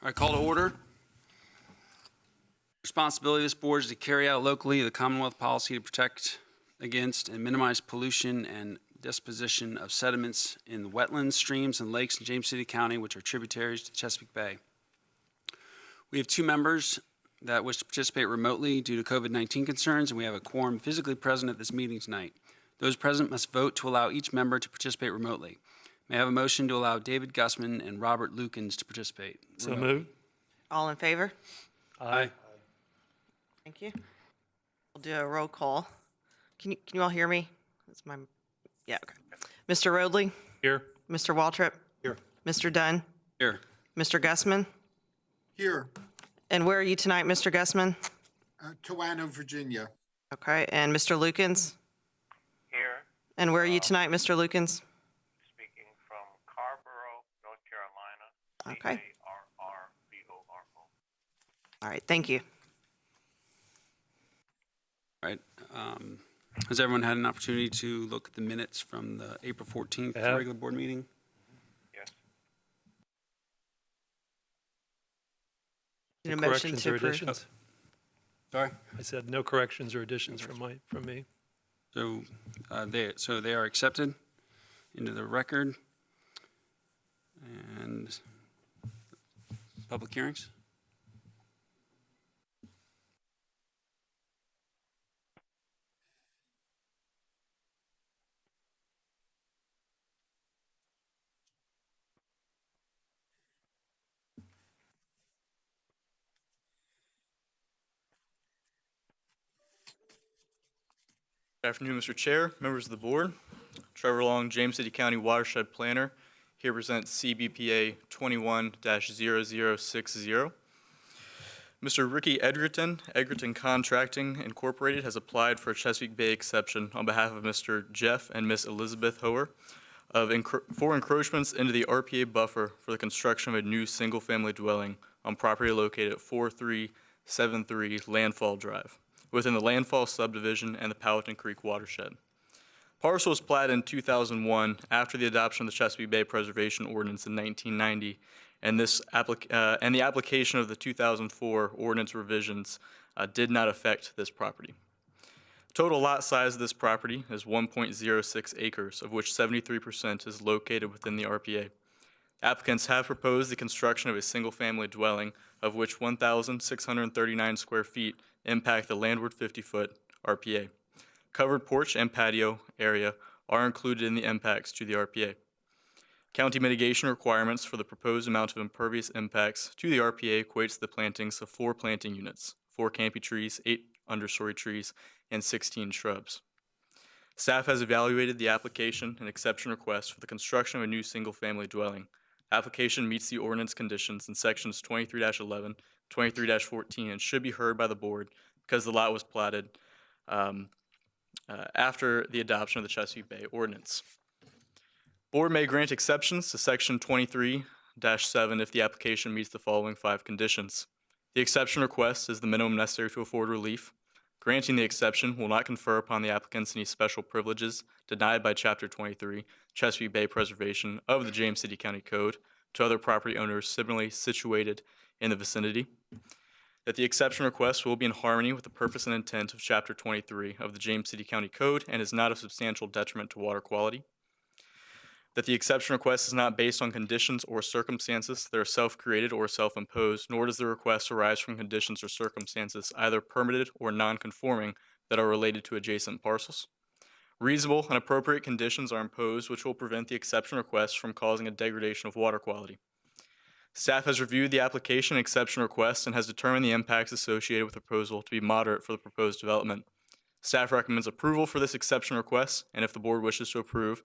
All right, call to order. Responsibility of this board is to carry out locally the Commonwealth policy to protect against and minimize pollution and disposition of sediments in the wetlands, streams, and lakes in James City County, which are tributaries to the Chesapeake Bay. We have 2 members that wish to participate remotely due to COVID-19 concerns, and we have a quorum physically present at this meeting tonight. Those present must vote to allow each member to participate remotely. May I have a motion to allow David Gussman and Robert Lukens to participate? So moved. All in favor? Aye. Thank you. We'll do a roll call. Can you all hear me? That's my, yeah, okay. Mr. Rodley? Here. Mr. Waltrip? Here. Mr. Dunn? Here. Mr. Gussman? Here, And where are you tonight, Mr. Gussman? Toano, Virginia. Okay, and Mr. Lukens? Here, And where are you tonight, Mr. Lukens? speaking from Carborough, North Carolina. Okay. Carrbo. All right, thank you. All right. Has everyone had an opportunity to look at the minutes from the April 14th Yeah. regular board meeting? Yes. Need a No motion corrections to or approve? additions? Sorry? I said no corrections or additions from me. So they are accepted into the record. And public hearings? Good afternoon, Mr. Chair, members of the board. Trevor Long, James City County Watershed Planner, here presents CBPA 21-0060. Mr. Ricky Edgerton Contracting Incorporated has applied for a Chesapeake Bay exception on behalf of Mr. Jeff and Miss Elizabeth Hoer for encroachments into the RPA buffer for the construction of a new single-family dwelling on property located at 4373 Landfall Drive, within the Landfall subdivision and the Powhatan Creek watershed. Parcel was platted in 2001 after the adoption of the Chesapeake Bay Preservation Ordinance in 1990, and the application of the 2004 ordinance revisions did not affect this property. Total lot size of this property is 1.06 acres, of which 73% is located within the RPA. Applicants have proposed the construction of a single-family dwelling, of which 1,639 square feet impact the landward 50-foot RPA. Covered porch and patio area are included in the impacts to the RPA. County mitigation requirements for the proposed amount of impervious impacts to the RPA equates to the plantings of 4 planting units, 4 canopy trees, 8 understory trees, and 16 shrubs. Staff has evaluated the application and exception request for the construction of a new single-family dwelling. Application meets the ordinance conditions in sections 23-11, 23-14, and should be heard by the board because the lot was platted after the adoption of the Chesapeake Bay Ordinance. Board may grant exceptions to section 23-7 if the application meets the following 5 conditions. The exception request is the minimum necessary to afford relief. Granting the exception will not confer upon the applicants any special privileges denied by Chapter 23, Chesapeake Bay Preservation of the James City County Code, to other property owners similarly situated in the vicinity. That the exception request will be in harmony with the purpose and intent of Chapter 23 of the James City County Code and is not a substantial detriment to water quality. That the exception request is not based on conditions or circumstances that are self-created or self-imposed, nor does the request arise from conditions or circumstances either permitted or non-conforming that are related to adjacent parcels. Reasonable and appropriate conditions are imposed which will prevent the exception request from causing a degradation of water quality. Staff has reviewed the application and exception request and has determined the impacts associated with the proposal to be moderate for the proposed development. Staff recommends approval for this exception request, and if the board wishes to approve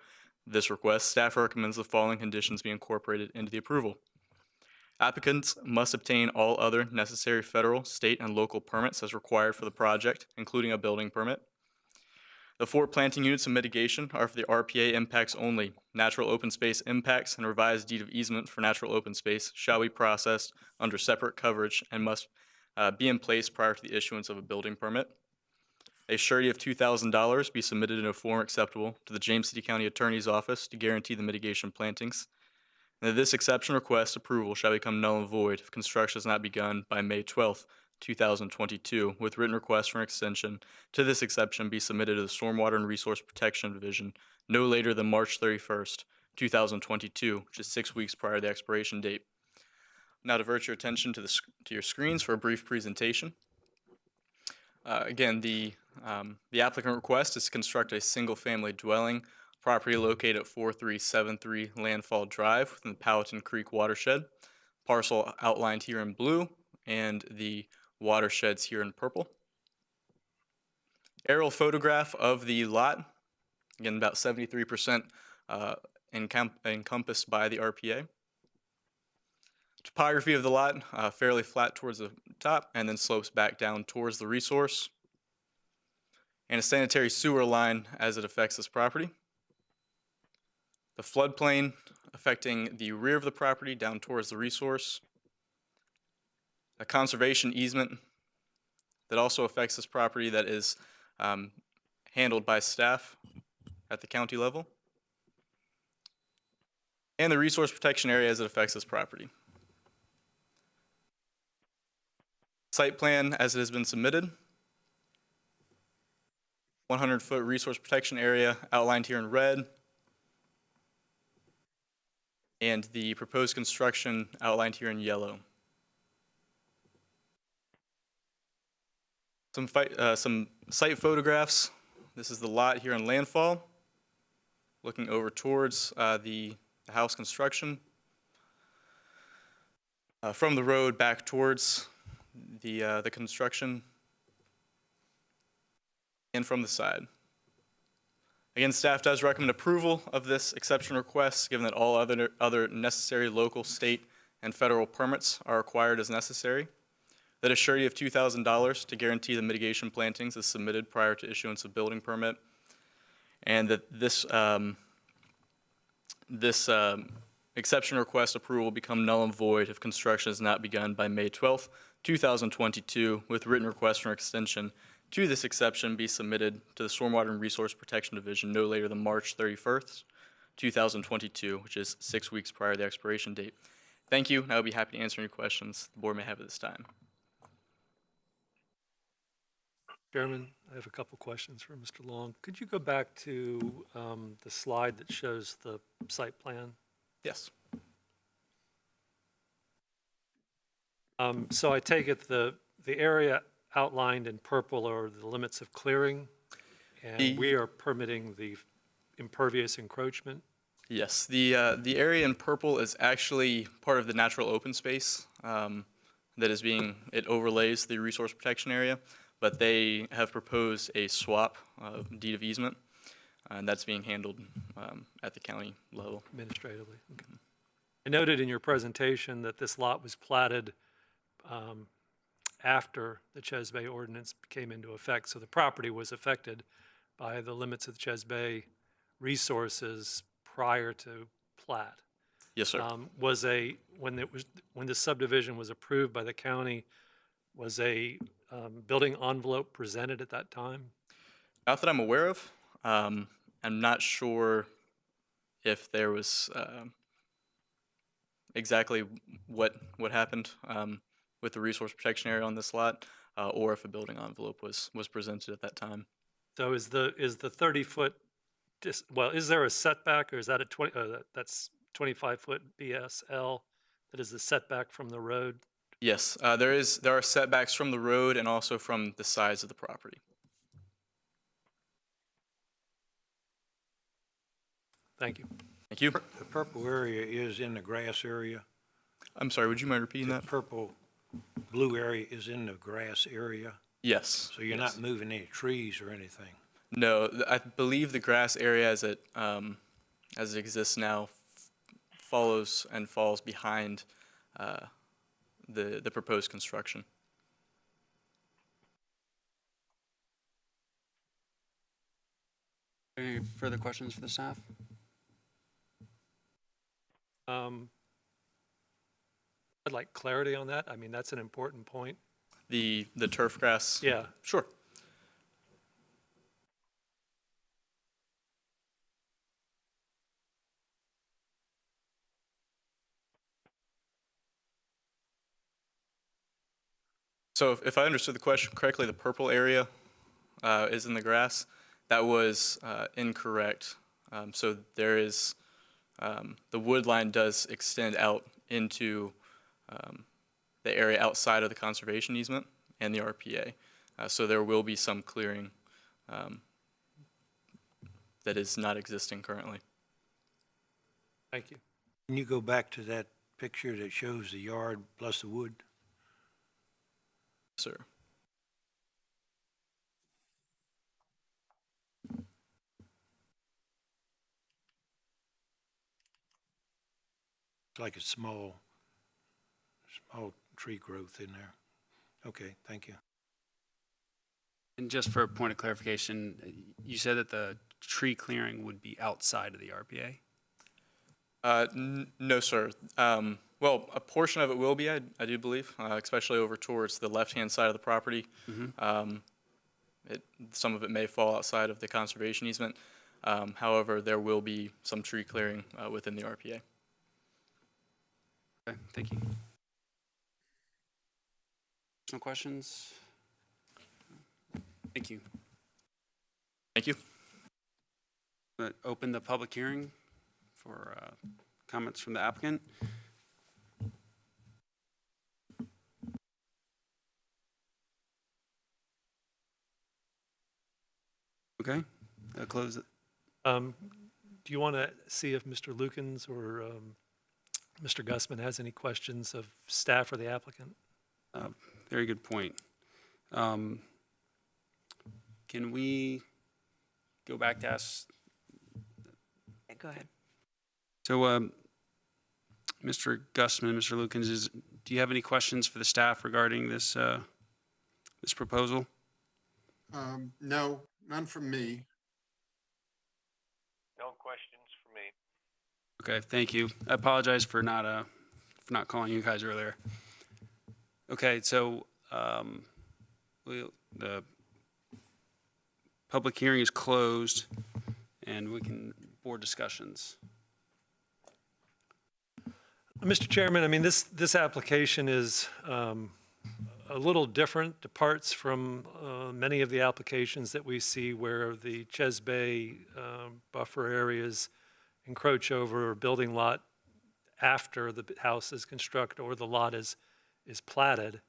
this request, staff recommends the following conditions be incorporated into the approval. Applicants must obtain all other necessary federal, state, and local permits as required for the project, including a building permit. The 4 planting units of mitigation are for the RPA impacts only. Natural open space impacts and revised deed of easement for natural open space shall be processed under separate coverage and must be in place prior to the issuance of a building permit. A surety of $2,000 be submitted in a form acceptable to the James City County Attorney's Office to guarantee the mitigation plantings. and that this exception request approval shall become null and void if construction is not begun by May 12th, 2022, with written request for an extension to this exception be submitted to the Stormwater and Resource Protection Division no later than March 31st, 2022, which is 6 weeks prior to the expiration date. Now divert your attention to your screens for a brief presentation. Again, the applicant request is to construct a single-family dwelling property located at 4373 Landfall Drive within the Powhatan Creek watershed. Parcel outlined here in blue and the watersheds here in purple. Aerial photograph of the lot, again about 73% encompassed by the RPA. Topography of the lot, fairly flat towards the top and then slopes back down towards the resource. And a sanitary sewer line as it affects this property. The floodplain affecting the rear of the property down towards the resource. A conservation easement that also affects this property that is handled by staff at the county level. And the resource protection area as it affects this property. Site plan as it has been submitted. 100-foot resource protection area outlined here in red. And the proposed construction outlined here in yellow. Some site photographs. This is the lot here in Landfall, looking over towards the house construction. From the road back towards the construction, and from the side. Again, staff does recommend approval of this exception request, given that all other necessary local, state, and federal permits are required as necessary. That a surety of $2,000 to guarantee the mitigation plantings is submitted prior to issuance of building permit, and that this exception request approval will become null and void if construction is not begun by May 12th, 2022, with written request for an extension to this exception be submitted to the Stormwater and Resource Protection Division no later than March 31st, 2022, which is 6 weeks prior to the expiration date. Thank you, and I will be happy to answer any questions the board may have at this time. Chairman, I have a couple questions for Mr. Long. Could you go back to the slide that shows the site plan? Yes. So I take it the area outlined in purple are the limits of clearing, and we are permitting the impervious encroachment? Yes, the area in purple is actually part of the natural open space that is it overlays the resource protection area, but they have proposed a swap deed of easement, and that's being handled at the county level. Administratively. Okay. I noted in your presentation that this lot was platted after the Ches Bay ordinance came into effect, so the property was affected by the limits of the Ches Bay resources prior to plat. Yes, sir. When the subdivision was approved by the county, was a building envelope presented at that time? Not that I'm aware of. I'm not sure if there was exactly what happened with the resource protection area on this lot, or if a building envelope was presented at that time. So is the 30-foot, well, is there a setback, or is that that's 25-foot BSL that is the setback from the road? Yes, there are setbacks from the road and also from the size of the property. Thank you. Thank you. The purple area is in the grass area. I'm sorry, would you mind repeating The that? purple, blue area is in the grass area. Yes. So you're yes. not moving any trees or anything. No, I believe the grass area as it exists now follows and falls behind the proposed construction. Any further questions for the staff? I'd like clarity on that. I mean, that's an important point. The turf grass? Yeah. Sure. So if I understood the question correctly, the purple area is in the grass. That was incorrect. So there is, the wood line does extend out into the area outside of the conservation easement and the RPA. So there will be some clearing that is not existing currently. Thank you. Can you go back to that picture that shows the yard plus the wood? Sir. It's like a small tree growth in there. Okay, thank you. And just for a point of clarification, you said that the tree clearing would be outside of the RPA? No, sir. Well, a portion of it will be, I do believe, especially over towards the left-hand side of the property. Some of it may fall outside of the conservation easement. However, there will be some tree clearing within the RPA. Okay, thank you. No questions? Thank you. Thank you. Open the public hearing for comments from the applicant. Okay, close it. Do you want to see if Mr. Lukens or Mr. Gussman has any questions of staff or the applicant? Very good point. Can we go back to ask? Yeah, go ahead. So, Mr. Gussman, Mr. Lukens, do you have any questions for the staff regarding this this proposal? No, none from me. No questions for me. Okay, thank you. I apologize for not calling you guys earlier. Okay, so the public hearing is closed, and we can board discussions. Mr. Chairman, I mean, this application is a little different, departs from many of the applications that we see where the Chesapeake Bay buffer areas encroach over a building lot after the house is constructed or the lot is platted.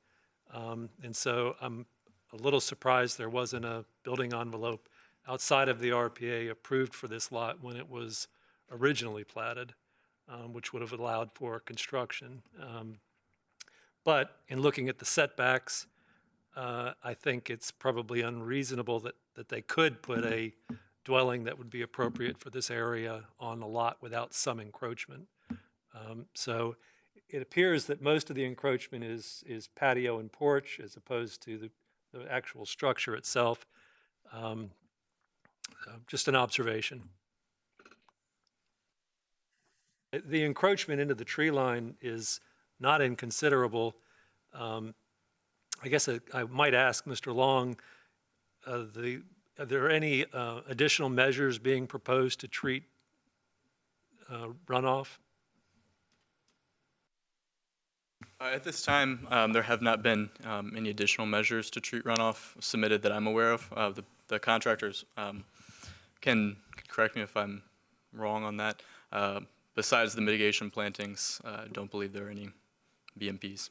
And so I'm a little surprised there wasn't a building envelope outside of the RPA approved for this lot when it was originally platted, which would have allowed for construction. But in looking at the setbacks, I think it's probably unreasonable that they could put a dwelling that would be appropriate for this area on a lot without some encroachment. So it appears that most of the encroachment is patio and porch as opposed to the actual structure itself. Just an observation. The encroachment into the tree line is not inconsiderable. I guess I might ask Mr. Long, are there any additional measures being proposed to treat runoff? At this time, there have not been any additional measures to treat runoff submitted that I'm aware of. The contractors can correct me if I'm wrong on that. Besides the mitigation plantings, I don't believe there are any BMPs.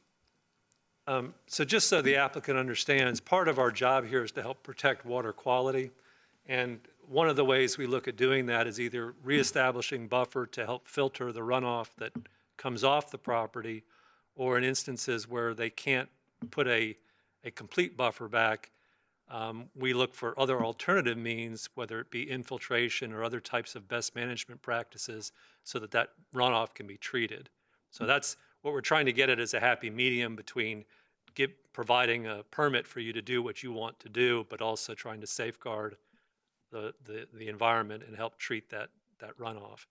So just so the applicant understands, part of our job here is to help protect water quality. And one of the ways we look at doing that is either reestablishing buffer to help filter the runoff that comes off the property, or in instances where they can't put a complete buffer back, we look for other alternative means, whether it be infiltration or other types of best management practices, so that runoff can be treated. So that's what we're trying to get at, is a happy medium between providing a permit for you to do what you want to do, but also trying to safeguard the environment and help treat that runoff.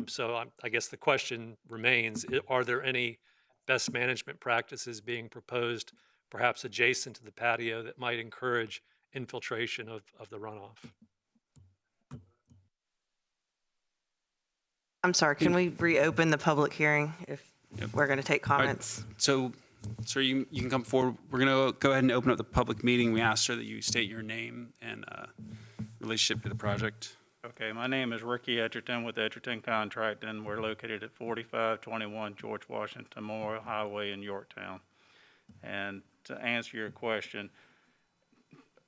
So I guess the question remains, are there any best management practices being proposed, perhaps adjacent to the patio, that might encourage infiltration of the runoff? I'm sorry, can we reopen the public hearing if we're going to take comments? So Sir, you can come forward. We're going to go ahead and open up the public meeting. We ask, sir, that you state your name and relationship to the project. Okay, my name is Ricky Edgerton with Edgerton Contracting. We're located at 4521 George Washington Memorial Highway in Yorktown. And to answer your question,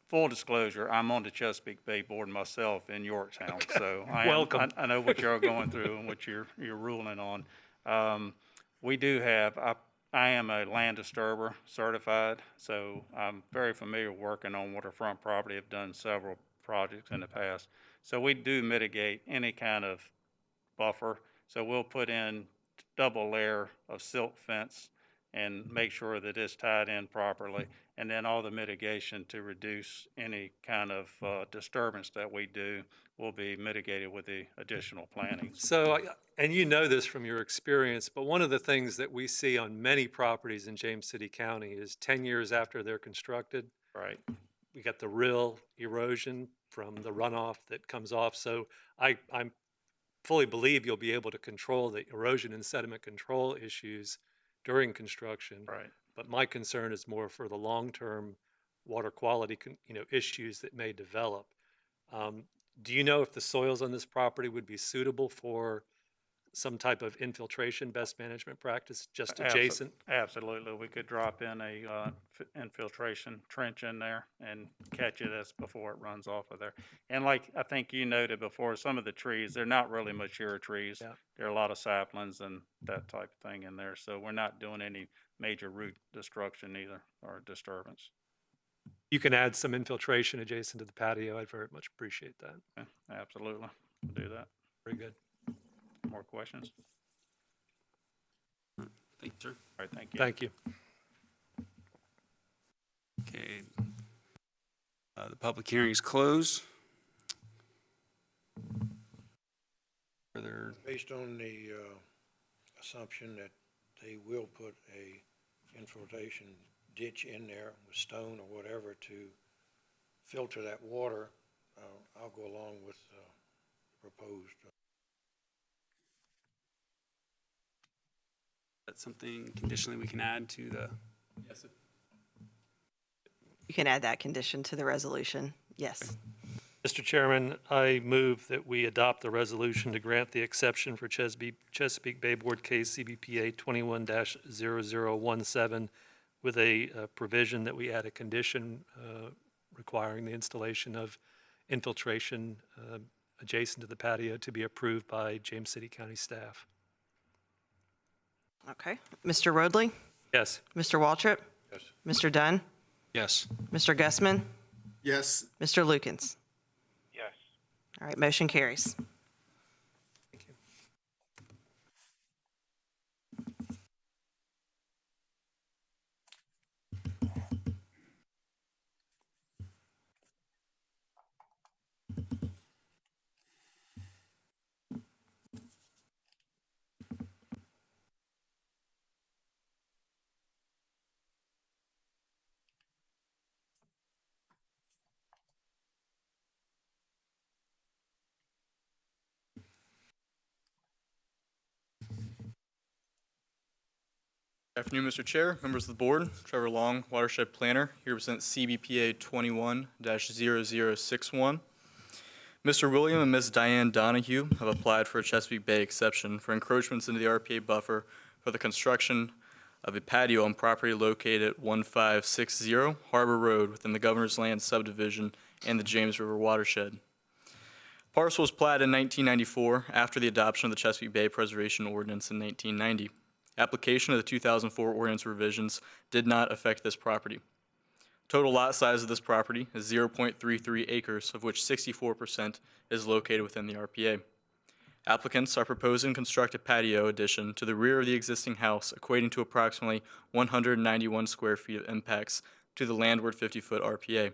full disclosure, I'm on the Chesapeake Bay Board myself in Yorktown. So Welcome. I know what you're going through and what you're ruling on. We do have, I am a land disturber certified, so I'm very familiar working on waterfront property. I've done several projects in the past. So we do mitigate any kind of buffer. So we'll put in double layer of silt fence and make sure that it's tied in properly. And then all the mitigation to reduce any kind of disturbance that we do will be mitigated with the additional plantings. So, and you know this from your experience, but one of the things that we see on many properties in James City County is 10 years after they're constructed, Right. we got the real erosion from the runoff that comes off. So I'm fully believe you'll be able to control the erosion and sediment control issues during construction. Right. But my concern is more for the long-term water quality, issues that may develop. Do you know if the soils on this property would be suitable for some type of infiltration best management practice just adjacent? Absolutely. We could drop in a infiltration trench in there and catch it as before it runs off of there. And like I think you noted before, some of the trees, they're not really mature trees. Yeah. There are a lot of saplings and that type of thing in there. So we're not doing any major root destruction either or disturbance. You can add some infiltration adjacent to the patio. I'd very much appreciate that. Yeah, absolutely. We'll do that. Very good. More questions? Thank you, sir. All right, thank you. Thank you. Okay. The public hearing is closed. Further, Based on the assumption that they will put a infiltration ditch in there with stone or whatever to filter that water, I'll go along with proposed. that's something conditionally we can add to the, You can add that condition to the resolution. Yes. Mr. Chairman, I move that we adopt the resolution to grant the exception for Chesapeake Bay Board Case CBPA 21-0017 with a provision that we add a condition requiring the installation of infiltration adjacent to the patio to be approved by James City County staff. Okay. Mr. Roadley? Yes. Mr. Waltrip? Yes. Mr. Dunn? yes. Mr. Gussman? Yes, Mr. Lukens? Yes. All right, motion carries. Thank you. Good afternoon, Mr. Chair, members of the board. Trevor Long, Watershed Planner, here to present CBPA 21-0061. Mr. William and Ms. Diane Donahue have applied for a Chesapeake Bay exception for encroachments into the RPA buffer for the construction of a patio on property located at 1560 Harbor Road within the Governor's Land subdivision and the James River watershed. Parcel was platted in 1994 after the adoption of the Chesapeake Bay Preservation Ordinance in 1990. Application of the 2004 ordinance revisions did not affect this property. Total lot size of this property is 0.33 acres, of which 64% is located within the RPA. Applicants are proposing to construct a patio addition to the rear of the existing house, equating to approximately 191 square feet of impacts to the landward 50-foot RPA.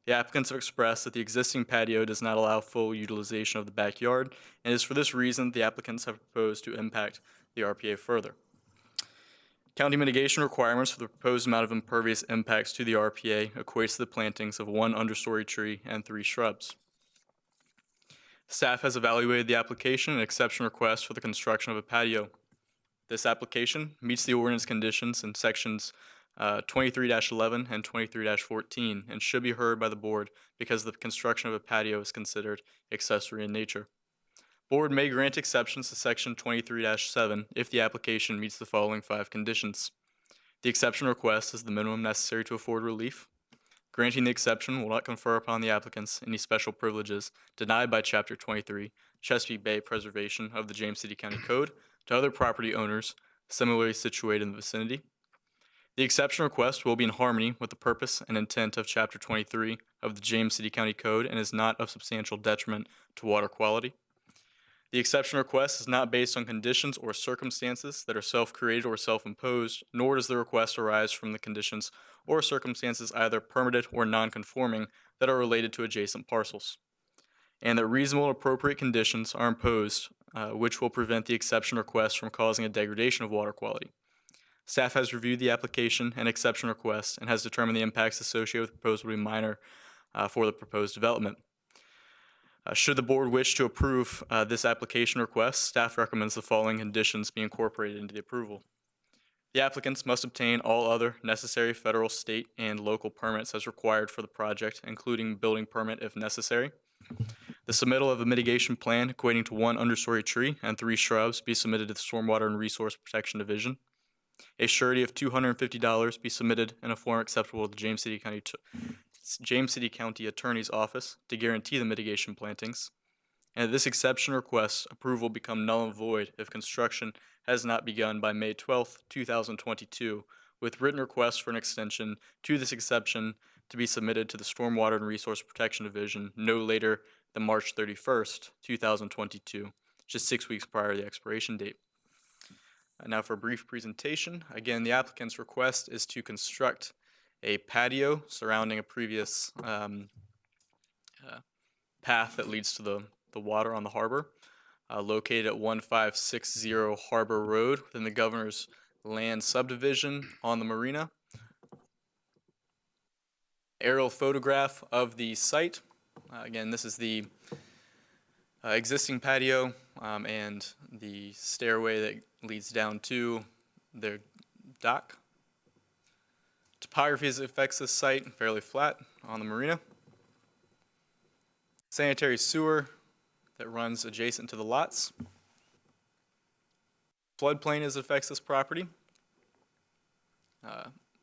The applicants have expressed that the existing patio does not allow full utilization of the backyard, and it is for this reason the applicants have proposed to impact the RPA further. County mitigation requirements for the proposed amount of impervious impacts to the RPA equates to the plantings of 1 understory tree and 3 shrubs. Staff has evaluated the application and exception request for the construction of a patio. This application meets the ordinance conditions in sections 23-11 and 23-14 and should be heard by the board because the construction of a patio is considered accessory in nature. Board may grant exceptions to section 23-7 if the application meets the following 5 conditions. The exception request is the minimum necessary to afford relief. Granting the exception will not confer upon the applicants any special privileges denied by Chapter 23, Chesapeake Bay Preservation of the James City County Code, to other property owners similarly situated in the vicinity. The exception request will be in harmony with the purpose and intent of Chapter 23 of the James City County Code and is not of substantial detriment to water quality. The exception request is not based on conditions or circumstances that are self-created or self-imposed, nor does the request arise from the conditions or circumstances either permitted or non-conforming that are related to adjacent parcels. And that reasonable and appropriate conditions are imposed, which will prevent the exception request from causing a degradation of water quality. Staff has reviewed the application and exception request and has determined the impacts associated with the proposal will be minor for the proposed development. Should the board wish to approve this application request, staff recommends the following conditions be incorporated into the approval. The applicants must obtain all other necessary federal, state, and local permits as required for the project, including building permit if necessary. The submittal of a mitigation plan equating to 1 understory tree and 3 shrubs be submitted to the Stormwater and Resource Protection Division. A surety of $250 be submitted in a form acceptable to the James City County Attorney's Office to guarantee the mitigation plantings. And this exception request approval become null and void if construction has not begun by May 12, 2022, with written requests for an extension to this exception to be submitted to the Stormwater and Resource Protection Division no later than March 31st, 2022, just 6 weeks prior to the expiration date. Now for a brief presentation. Again, the applicant's request is to construct a patio surrounding a previous path that leads to the water on the harbor, located at 1560 Harbor Road within the Governor's Land Subdivision on the marina. Aerial photograph of the site. Again, this is the existing patio and the stairway that leads down to the dock. Topography as it affects this site, fairly flat on the marina. Sanitary sewer that runs adjacent to the lots. Floodplain as it affects this property,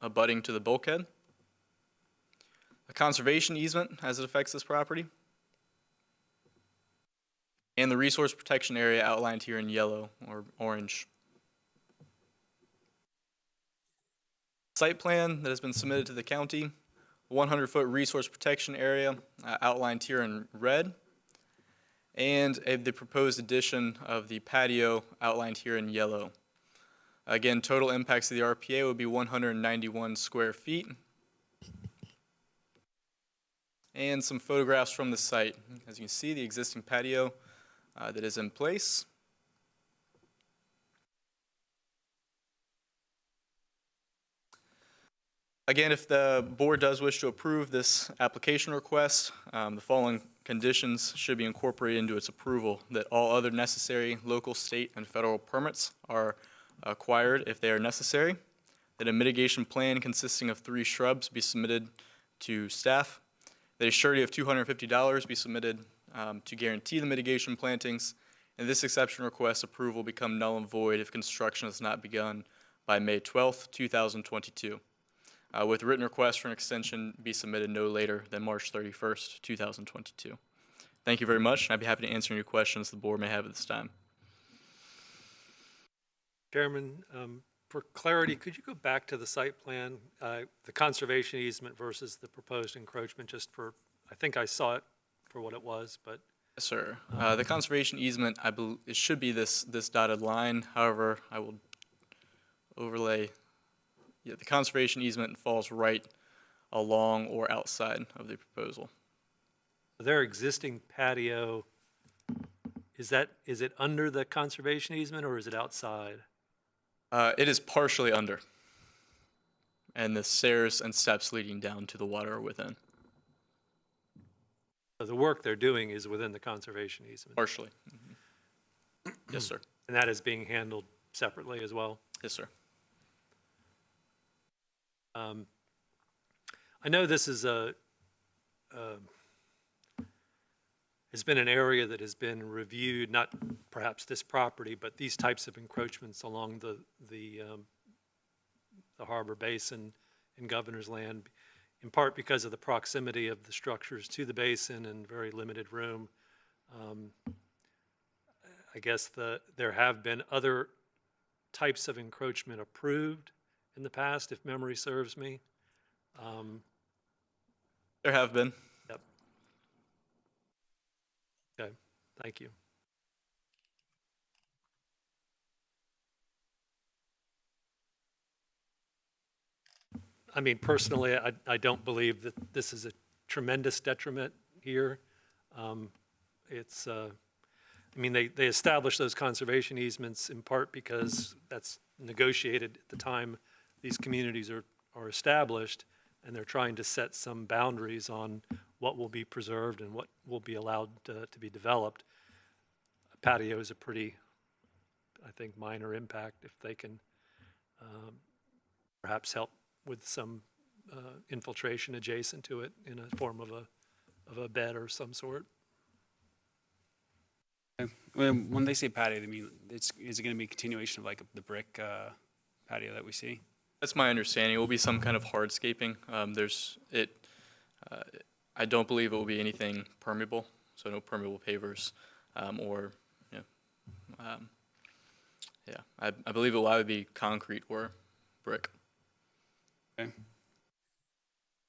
abutting to the bulkhead. A conservation easement as it affects this property. And the resource protection area outlined here in yellow or orange. Site plan that has been submitted to the county, 100-foot resource protection area outlined here in red, and the proposed addition of the patio outlined here in yellow. Again, total impacts of the RPA would be 191 square feet. And some photographs from the site. As you can see, the existing patio that is in place. Again, if the board does wish to approve this application request, the following conditions should be incorporated into its approval: that all other necessary local, state, and federal permits are acquired if they are necessary, that a mitigation plan consisting of 3 shrubs be submitted to staff, that a surety of $250 be submitted to guarantee the mitigation plantings, and this exception request approval become null and void if construction has not begun by May 12th, 2022. With written request for an extension be submitted no later than March 31st, 2022. Thank you very much, and I'd be happy to answer any questions the board may have at this time. Chairman, for clarity, could you go back to the site plan, the conservation easement versus the proposed encroachment, just for, I think I saw it for what it was, but. Yes, sir. The conservation easement, I believe, it should be this dotted line. However, I will overlay. Yeah, the conservation easement falls right along or outside of the proposal. Their existing patio, is it under the conservation easement or is it outside? It is partially under, and the stairs and steps leading down to the water are within. So the work they're doing is within the conservation easement? Partially. Mm-hmm. Yes, sir. And that is being handled separately as well. Yes, sir. I know this is has been an area that has been reviewed, not perhaps this property, but these types of encroachments along the harbor basin in Governor's Land, in part because of the proximity of the structures to the basin and very limited room. I guess there have been other types of encroachment approved in the past, if memory serves me. There have been. Yep. Okay, thank you. I mean, personally, I don't believe that this is a tremendous detriment here. I mean, they established those conservation easements in part because that's negotiated at the time these communities are established, and they're trying to set some boundaries on what will be preserved and what will be allowed to be developed. A patio is a pretty, I think, minor impact if they can perhaps help with some infiltration adjacent to it in a form of a bed or some sort. When they say patio, they mean is it going to be a continuation of like the brick patio that we see? That's my understanding. It will be some kind of hardscaping. I don't believe it will be anything permeable, so no permeable pavers, I believe it will either be concrete or brick. Okay.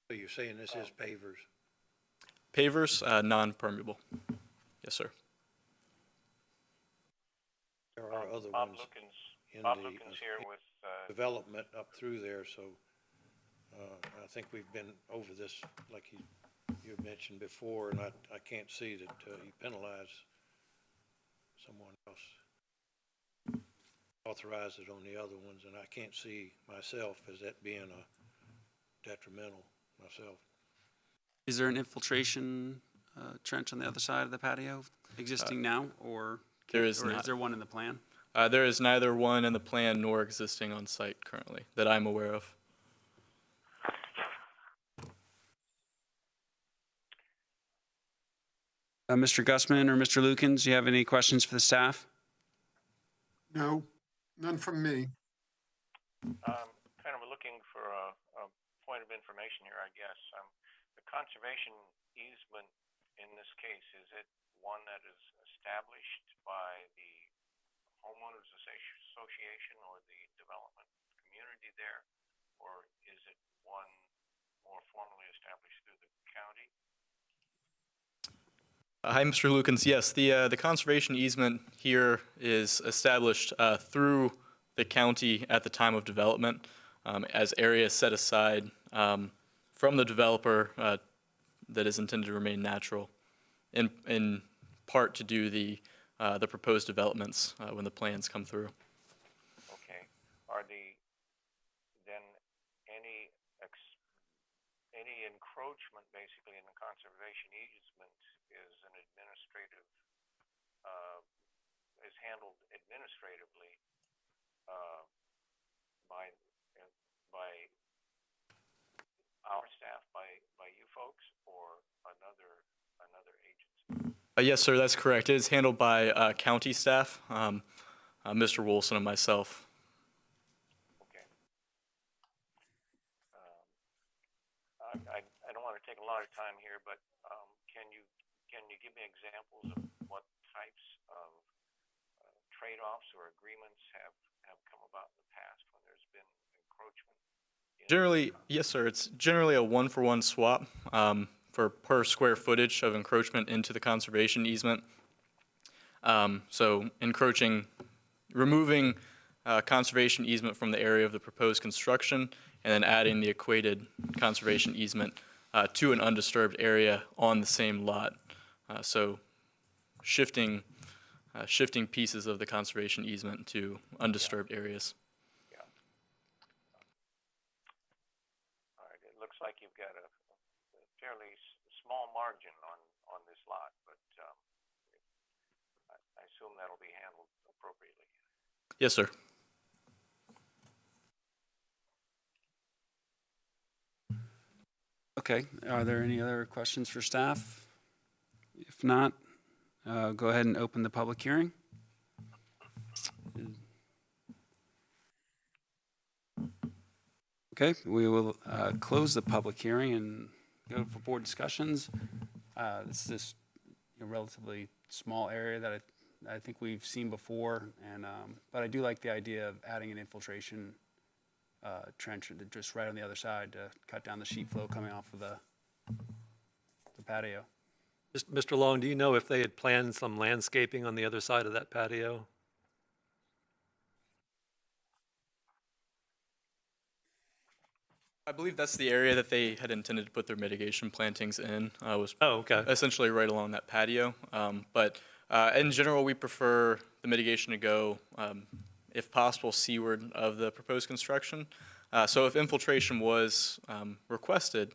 So you're saying this is pavers? Pavers, non-permeable. Yes, sir. There are other Bob ones in Bob the Lukens here with, development up through there, so I think we've been over this, like you mentioned before, and I can't see that you penalize someone else, authorize it on the other ones, and I can't see myself as that being a detrimental myself. Is there an infiltration trench on the other side of the patio existing now, or There is or not. is there one in the plan? There is neither one in the plan nor existing on site currently that I'm aware of. Mr. Gussman or Mr. Lukens, do you have any questions for the staff? No, none from me. kind of looking for a point of information here, I guess. The conservation easement in this case, is it one that is established by the homeowners association or the development community there, or is it one more formally established through the county? Hi, Mr. Lukens. Yes, the conservation easement here is established through the county at the time of development as area set aside from the developer that is intended to remain natural, in part to do the proposed developments when the plans come through. Okay. Are then any encroachment basically in the conservation easement is an administrative, is handled administratively by our staff, by you folks, or another agency? Yes, sir, that's correct. It is handled by county staff, Mr. Wilson and myself. Okay. I don't want to take a lot of time here, but can you give me examples of what types of trade-offs or agreements have come about in the past when there's been encroachment? Generally, yes, sir. It's generally a one-for-one swap for per square footage of encroachment into the conservation easement. So removing conservation easement from the area of the proposed construction, and then adding the equated conservation easement to an undisturbed area on the same lot. So shifting pieces of the conservation easement to undisturbed areas. Yeah. All right. It looks like you've got a fairly small margin on this lot, but I assume that'll be handled appropriately. Yes, sir. Okay, are there any other questions for staff? If not, go ahead and open the public hearing. Okay, we will close the public hearing and go for board discussions. This is a relatively small area that I think we've seen before, and but I do like the idea of adding an infiltration trench just right on the other side to cut down the sheet flow coming off of the patio. Mr. Long, do you know if they had planned some landscaping on the other side of that patio? I believe that's the area that they had intended to put their mitigation plantings in, was Oh, okay. essentially right along that patio. But in general, we prefer the mitigation to go, if possible, seaward of the proposed construction. So if infiltration was requested,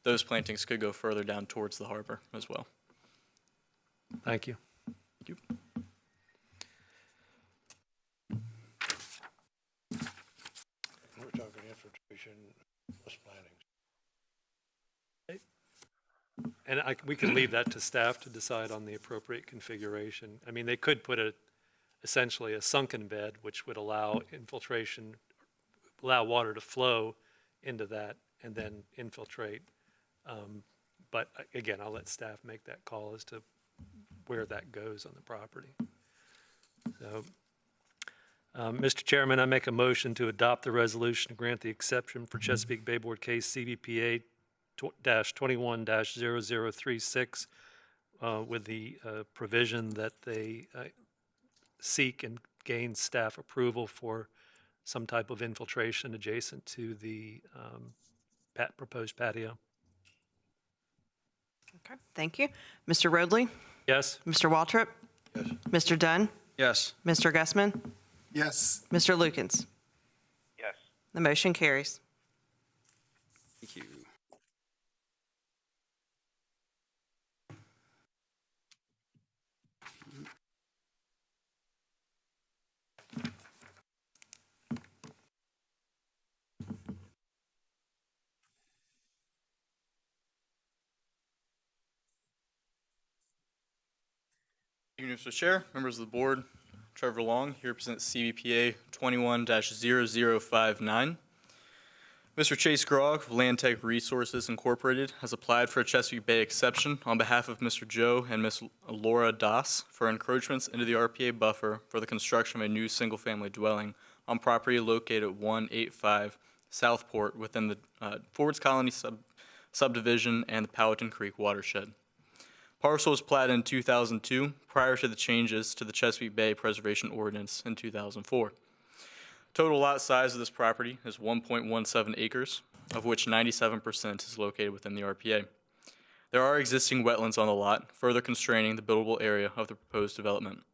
those plantings could go further down towards the harbor as well. Thank you. Thank you. We're talking infiltration plus plantings. And we can leave that to staff to decide on the appropriate configuration. I mean, they could put essentially a sunken bed, which would allow infiltration, allow water to flow into that and then infiltrate. But again, I'll let staff make that call as to where that goes on the property. So, Mr. Chairman, I make a motion to adopt the resolution to grant the exception for Chesapeake Bay Board case CBPA -21-0036 with the provision that they seek and gain staff approval for some type of infiltration adjacent to the proposed patio. Okay, thank you. Mr. Roadley? Yes? Mr. Waltrip? Yes. Mr. Dunn? Yes. Mr. Gussman? Yes. Mr. Lukens? Yes. The motion carries. Thank you. Thank you, Mr. Chair, members of the board. Trevor Long here presents CBPA 21-0059. Mr. Chase Grogg of Land Tech Resources Incorporated has applied for a Chesapeake Bay exception on behalf of Mr. Joe and Ms. Laura Das for encroachments into the RPA buffer for the construction of a new single-family dwelling on property located at 185 Southport within the Fords Colony subdivision and the Powhatan Creek watershed. Parcel was platted in 2002 prior to the changes to the Chesapeake Bay Preservation Ordinance in 2004. Total lot size of this property is 1.17 acres, of which 97% is located within the RPA. There are existing wetlands on the lot, further constraining the buildable area of the proposed development.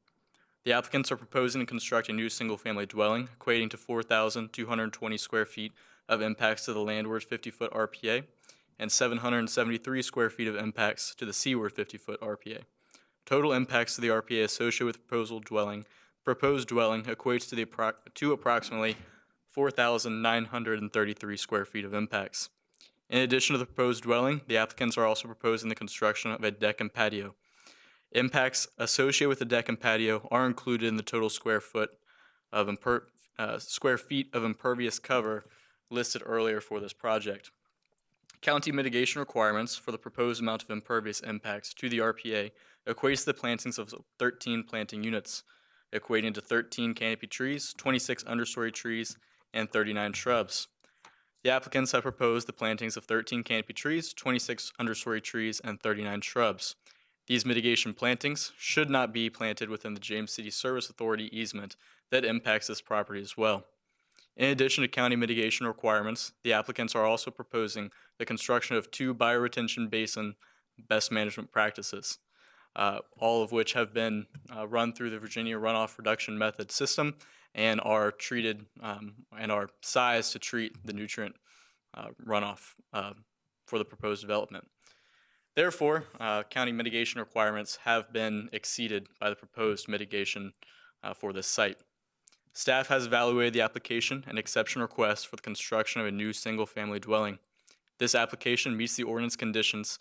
The applicants are proposing to construct a new single-family dwelling equating to 4,220 square feet of impacts to the landward 50-foot RPA and 773 square feet of impacts to the seaward 50-foot RPA. Total impacts to the RPA associated with the proposed dwelling equates to approximately 4,933 square feet of impacts. In addition to the proposed dwelling, the applicants are also proposing the construction of a deck and patio. Impacts associated with the deck and patio are included in the total square feet of impervious cover listed earlier for this project. County mitigation requirements for the proposed amount of impervious impacts to the RPA equates to the plantings of 13 planting units, equating to 13 canopy trees, 26 understory trees, and 39 shrubs. The applicants have proposed the plantings of 13 canopy trees, 26 understory trees, and 39 shrubs. These mitigation plantings should not be planted within the James City Service Authority easement that impacts this property as well. In addition to county mitigation requirements, the applicants are also proposing the construction of 2 bioretention basin best management practices, all of which have been run through the Virginia Runoff Reduction Method system and are treated and are sized to treat the nutrient runoff for the proposed development. Therefore, county mitigation requirements have been exceeded by the proposed mitigation for this site. Staff has evaluated the application and exception request for the construction of a new single-family dwelling. This application meets the ordinance conditions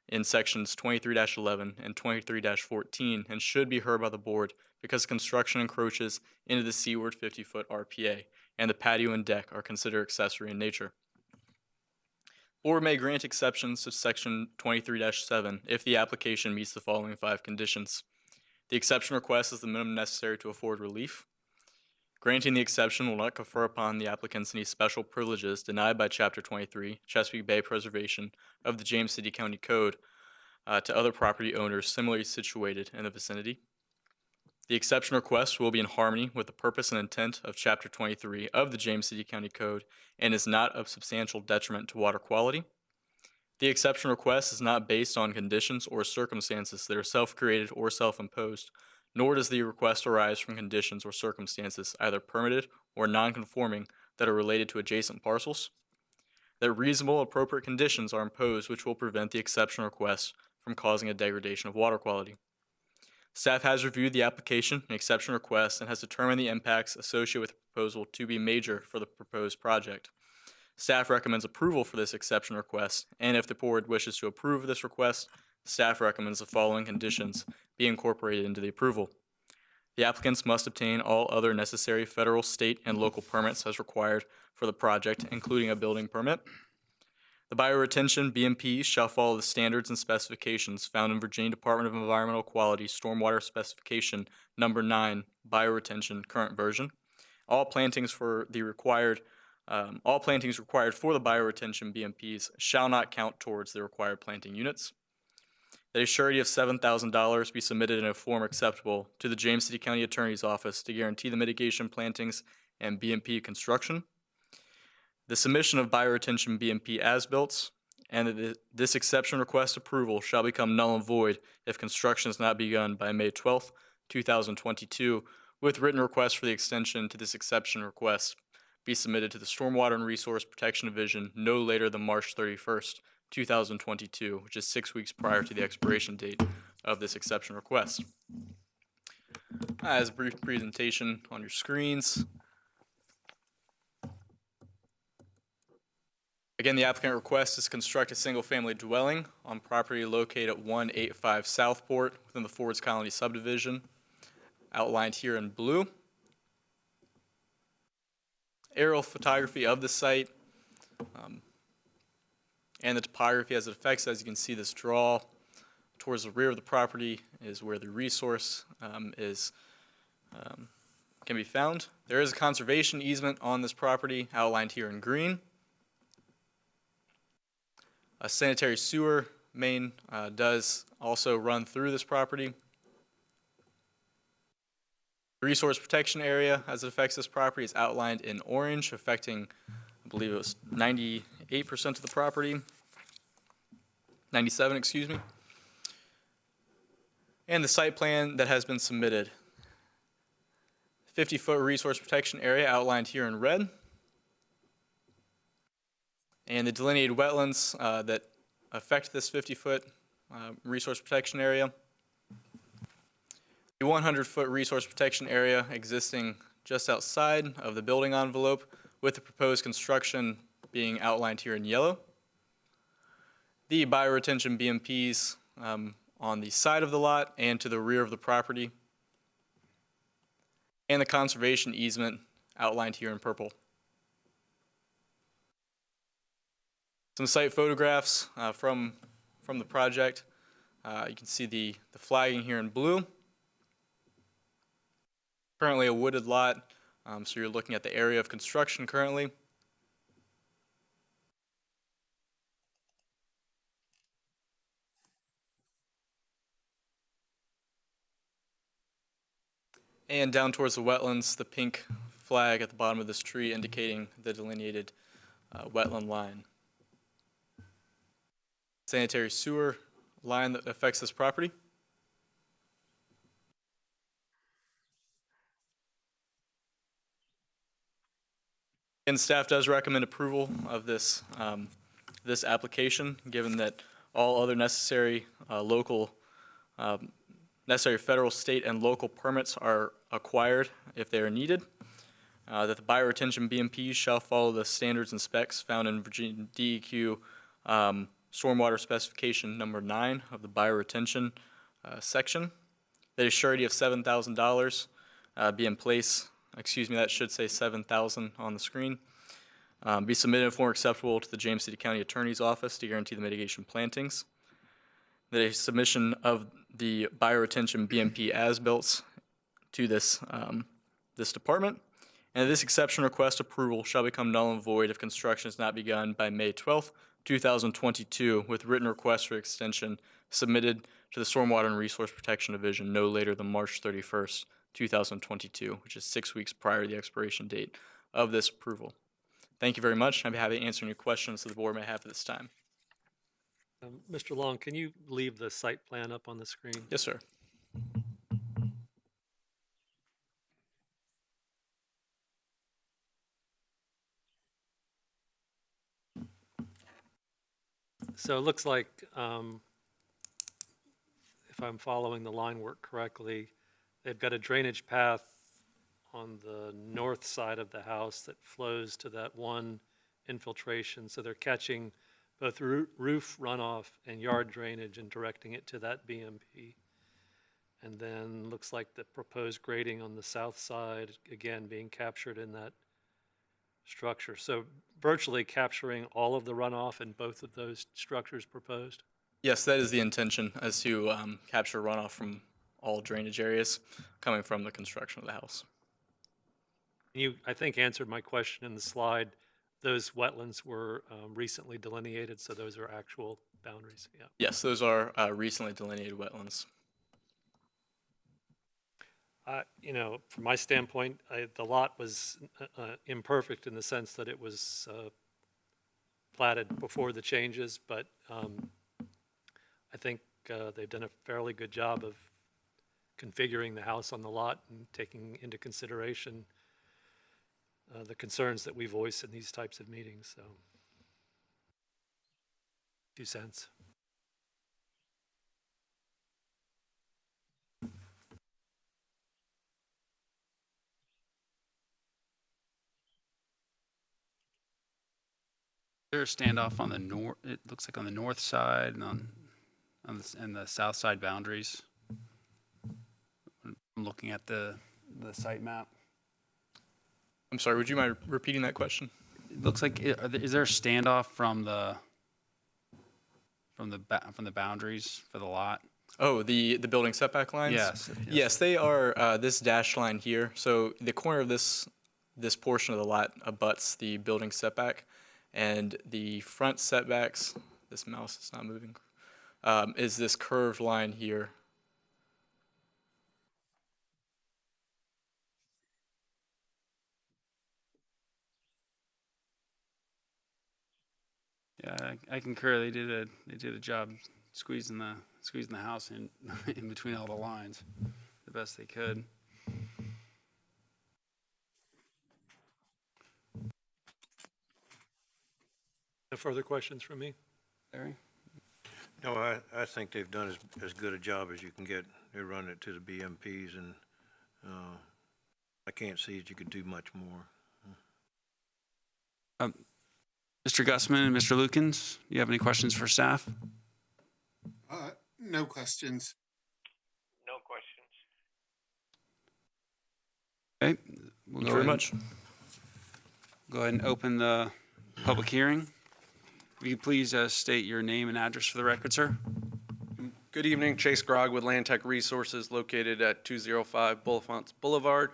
in sections 23-11 and 23-14 and should be heard by the board because construction encroaches into the seaward 50-foot RPA and the patio and deck are considered accessory in nature. Board may grant exceptions to section 23-7 if the application meets the following 5 conditions. The exception request is the minimum necessary to afford relief. Granting the exception will not confer upon the applicants any special privileges denied by Chapter 23, Chesapeake Bay Preservation of the James City County Code to other property owners similarly situated in the vicinity. The exception request will be in harmony with the purpose and intent of Chapter 23 of the James City County Code and is not of substantial detriment to water quality. The exception request is not based on conditions or circumstances that are self-created or self-imposed, nor does the request arise from conditions or circumstances either permitted or non-conforming that are related to adjacent parcels. That reasonable, appropriate conditions are imposed which will prevent the exception request from causing a degradation of water quality. Staff has reviewed the application and exception request and has determined the impacts associated with the proposal to be major for the proposed project. Staff recommends approval for this exception request, and if the board wishes to approve this request, staff recommends the following conditions be incorporated into the approval. The applicants must obtain all other necessary federal, state, and local permits as required for the project, including a building permit. The bioretention BMPs shall follow the standards and specifications found in Virginia Department of Environmental Quality Stormwater Specification Number 9 Bioretention Current Version. All plantings required for the bioretention BMPs shall not count towards the required planting units. That a surety of $7,000 be submitted in a form acceptable to the James City County Attorney's Office to guarantee the mitigation plantings and BMP construction. The submission of bioretention BMP as-built, and that this exception request approval shall become null and void if construction is not begun by May 12th, 2022, with written request for the extension to this exception request be submitted to the Stormwater and Resource Protection Division no later than March 31st, 2022, which is 6 weeks prior to the expiration date of this exception request. As a brief presentation on your screens. Again, the applicant requests is to construct a single-family dwelling on property located at 185 Southport within the Fords Colony subdivision, outlined here in blue. Aerial photography of the site and the topography as it affects. As you can see, this draw towards the rear of the property is where the resource can be found. There is a conservation easement on this property outlined here in green. A sanitary sewer main does also run through this property. The resource protection area as it affects this property is outlined in orange, affecting, I believe it was 98% of the property. 97, excuse me. And the site plan that has been submitted. 50-foot resource protection area outlined here in red. And the delineated wetlands that affect this 50-foot resource protection area. The 100-foot resource protection area existing just outside of the building envelope, with the proposed construction being outlined here in yellow. The bioretention BMPs on the side of the lot and to the rear of the property. And the conservation easement outlined here in purple. Some site photographs from the project. You can see the flagging here in blue. Currently a wooded lot, so you're looking at the area of construction currently. And down towards the wetlands, the pink flag at the bottom of this tree indicating the delineated wetland line. Sanitary sewer line that affects this property. And staff does recommend approval of this this application, given that all other necessary necessary federal, state, and local permits are acquired if they are needed. That the bioretention BMPs shall follow the standards and specs found in Virginia DEQ Stormwater specification number 9 of the bioretention section, that a surety of $7,000 be in place. Excuse me, that should say 7,000 on the screen. Be submitted in form acceptable to the James City County Attorney's Office to guarantee the mitigation plantings. That a submission of the bioretention BMP as-built to this department, and this exception request approval shall become null and void if construction is not begun by May 12th, 2022, with written request for extension submitted to the Stormwater and Resource Protection Division no later than March 31st, 2022, which is 6 weeks prior to the expiration date of this approval. Thank you very much. I'd be happy to answer any questions that the board may have at this time. Mr. Long, can you leave the site plan up on the screen? Yes, sir. So it looks like, if I'm following the line work correctly, they've got a drainage path on the north side of the house that flows to that one infiltration. So they're catching both roof runoff and yard drainage and directing it to that BMP. And then looks like the proposed grading on the south side, again, being captured in that structure. So virtually capturing all of the runoff in both of those structures proposed? Yes, that is the intention, as to capture runoff from all drainage areas coming from the construction of the house. You, I think, answered my question in the slide. Those wetlands were recently delineated, so those are actual boundaries. Yeah. Yes, those are recently delineated wetlands. You know, from my standpoint, the lot was imperfect in the sense that it was platted before the changes, but I think they've done a fairly good job of configuring the house on the lot and taking into consideration the concerns that we voice in these types of meetings. So, 2 cents. Is there a standoff on the north? It looks like on the north side and on the south side boundaries. I'm looking at the site map. I'm sorry, would you mind repeating that question? It looks like is there a standoff from the boundaries for the lot? Oh, the building setback lines? Yes. Yes, they are this dashed line here. So the corner of this portion of the lot abuts the building setback, and the front setbacks, this mouse is not moving, is this curved line here. Yeah, I concur. They did a job squeezing the house in between all the lines the best they could. No further questions from me? Larry? No, I think they've done as good a job as you can get. They're running it to the BMPs, and I can't see that you could do much more. Mr. Gussman and Mr. Lukens, do you have any questions for staff? No questions. No questions. Okay. We'll Thank you very much. Go ahead and open the public hearing. Will you please state your name and address for the record, sir? Good evening, Chase Grog with Land Tech Resources, located at 205 Bullifonts Boulevard,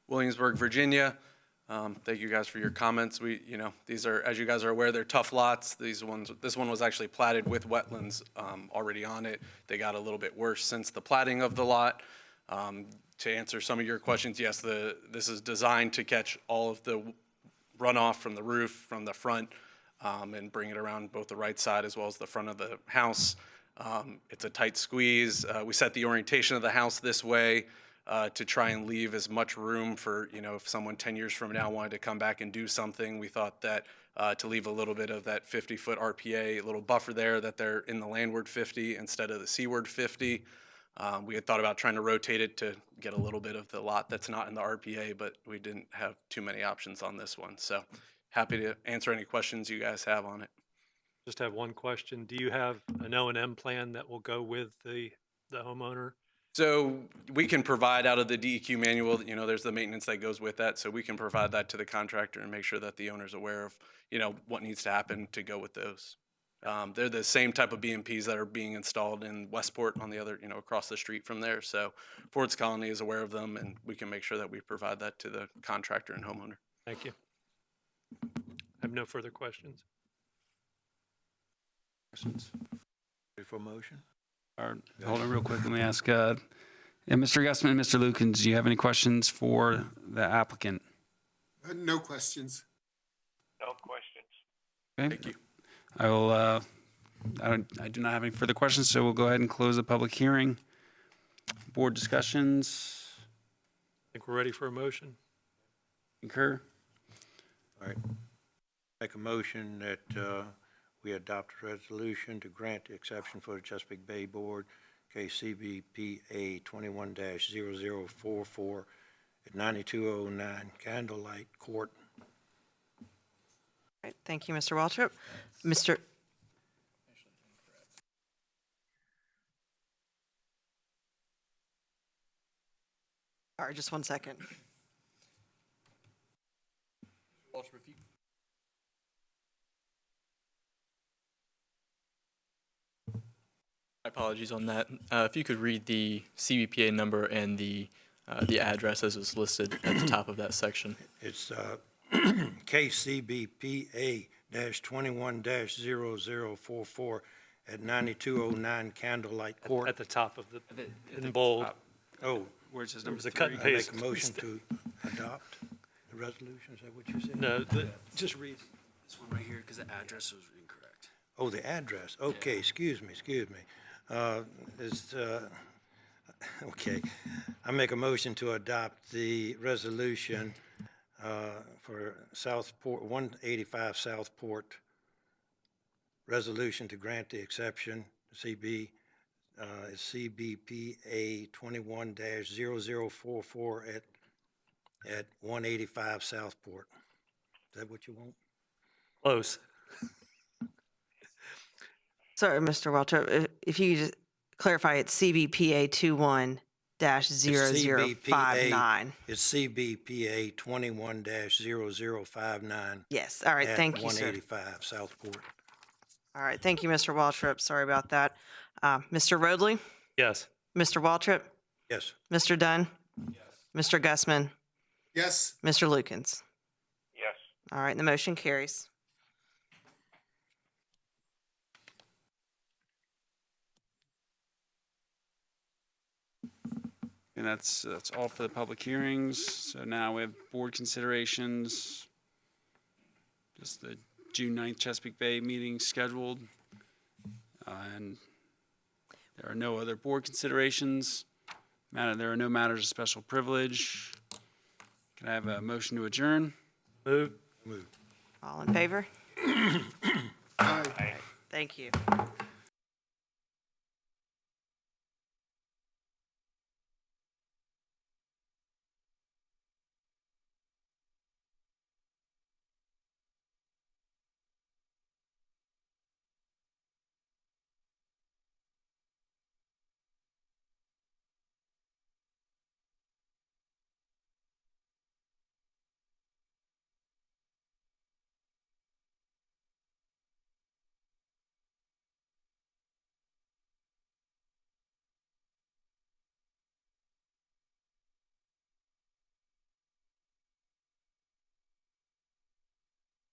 Williamsburg, Virginia. Thank you guys for your comments. These are, as you guys are aware, they're tough lots. This one was actually platted with wetlands already on it. They got a little bit worse since the platting of the lot. To answer some of your questions, yes, this is designed to catch all of the runoff from the roof, from the front, and bring it around both the right side as well as the front of the house. It's a tight squeeze. We set the orientation of the house this way to try and leave as much room for, if someone 10 years from now wanted to come back and do something. We thought that to leave a little bit of that 50-foot RPA, a little buffer there, that they're in the landward 50 instead of the seaward 50. We had thought about trying to rotate it to get a little bit of the lot that's not in the RPA, but we didn't have too many options on this one. So happy to answer any questions you guys have on it. Just have one question. Do you have an O&M plan that will go with the homeowner? So we can provide out of the DEQ manual, there's the maintenance that goes with that. So we can provide that to the contractor and make sure that the owner's aware of, what needs to happen to go with those. They're the same type of BMPs that are being installed in Westport on the other, across the street from there. So Ford's Colony is aware of them, and we can make sure that we provide that to the contractor and homeowner. Thank you. I have no further questions. Questions? Ready for a motion? Hold on real quick. Let me ask, Mr. Gusman and Mr. Lukens, do you have any questions for the applicant? No questions. No questions. Okay. Thank you. I will, I do not have any further questions, so we'll go ahead and close the public hearing. Board discussions, I think we're ready for a motion. concur? All right. Make a motion that we adopt a resolution to grant the exception for the Chesapeake Bay Board, KCBPA 21-0044 at 9209 Candlelight Court. All right, thank you, Mr. Waltrip. Mr. All right, just one second. My apologies on that. If you could read the CBPA number and the address as was listed at the top of that section. It's KCBPA-21-0044 at 9209 Candlelight Court. At the top of the, in bold. Oh, Where it says There number was a cut and three. I paste. make a motion to adopt the resolution, is that what you said? No, just read. This one right here, because the address was incorrect. Oh, the address, okay, excuse me. Okay, I make a motion to adopt the resolution for Southport, 185 Southport, resolution to grant the exception, CB, is CBPA 21-0044 at 185 Southport. Is that what you want? Close. Sorry, Mr. Waltrip, if you could just clarify, it's CBPA 21-0059. It's CBPA 21-0059 Yes, all right, at thank you, sir. 185 Southport. All right, thank you, Mr. Waltrip. Sorry about that. Mr. Rodley, Yes. Mr. Waltrip, Yes. Mr. Dunn, Mr. Gusman, Yes, Mr. Lukens. Yes. All right, the motion carries. And that's all for the public hearings. So now we have board considerations. Just the June 9th Chesapeake Bay meeting scheduled. And there are no other board considerations. There are no matters of special privilege. Can I have a motion to adjourn? Move. All in favor? aye. Thank you.